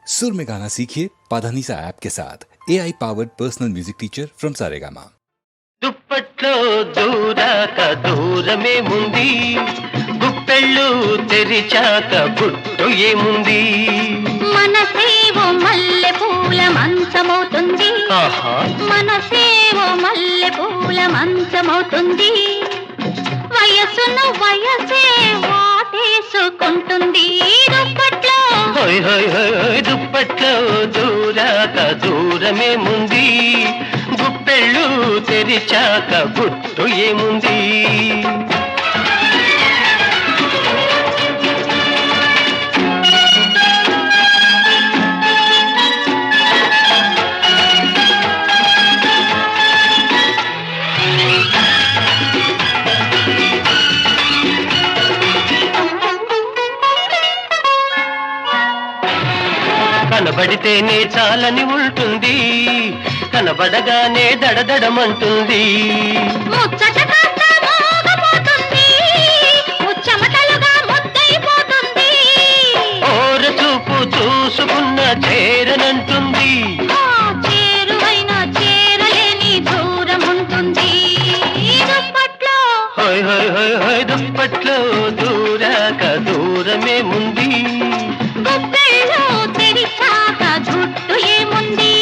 सुर में गाना सीखिए पाधानीसा ऐप के साथ AI powered personal music teacher from Saregama. దుప్పట్లో దూరాక దూరమేముంది, గుప్పెళ్ళు తెరిచాక గుట్టు ఏముంది. మనసేవో మల్లె పూల మంచమవుతుంది, మనసేవో మల్లె పూల మంచమవుతుంది. వయసును వయసే వాటేసుకుంటుంది. దుప్పట్లో హోయ్ హోయ్ హోయ్ దుప్పట్లో దూరాక దూరమేముంది, గుప్పెళ్ళు తెరిచాక గుట్టు ఏముంది. కనబడితేనే చాలని ఉంటుంది, కనబడగానే దడదడమంటుంది. ముచ్చట కాస్త మోగపోతుంది, ముచ్చమటలుగా ముద్దైపోతుంది. ఓర చూపు చూసుకున్న చేరనంటుంది, చేరువైన చేరలేని దూరం ఉంటుంది. దుప్పట్లో హోయ్ హోయ్ హోయ్ హోయ్ దుప్పట్లో దూరాక దూరమేముంది, గుప్పెళ్ళు తెరిచాక గుట్టు ఏముంది.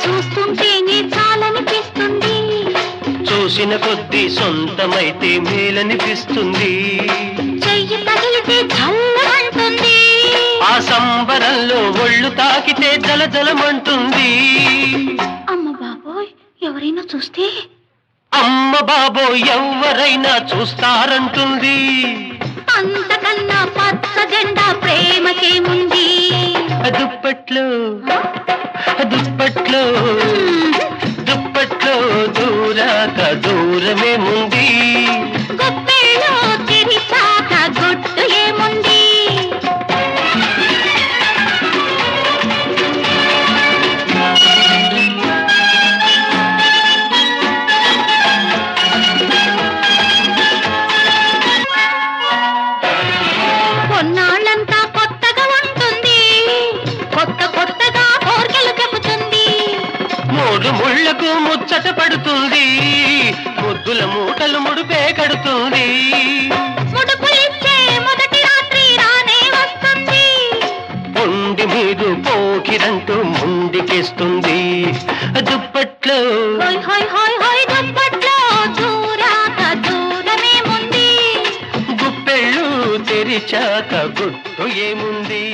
చూస్తుంటేనే చాలనిపిస్తుంది, చూసిన కొద్దీ సొంతమైతే మేలనిపిస్తుంది. చెయ్యి తగిలితే చల్లమంటుంది. ఆ సంబరంలో ఒళ్ళు తాకితే జలజలమంటుంది. అమ్మ బాబోయ్, ఎవరైనా చూస్తే అమ్మ బాబో ఎవరైనా చూస్తారంటుంది. అంతకన్నా పచ్చ జెండా ప్రేమకేముంది. దుప్పట్లో దుప్పట్లో దుప్పట్లో దూరాక దూరమేముంది, గుప్పెళ్ళు తెరిచాక గుట్టు ఏముంది. కొన్నాళ్ళంతా కొత్తగా ఉంటుంది, కొత్త కొత్తగా కోర్కెలు చెబుతుంది. మూడు ముళ్లకు ముచ్చట పడుతుంది, ముద్దుల మూటలు ముడిపే కడుతుంది. ముడుపులిచ్చే మొదటి రాత్రి రానే వస్తుంది. పొండి మీరు పోకిరంటూ ముండికేస్తుంది. దుప్పట్లో హోయ్ హోయ్ హోయ్ హోయ్ దుప్పట్లో దూరాక దూరమేముంది. గుప్పెళ్ళు తెరిచాక గుట్టు ఏముంది.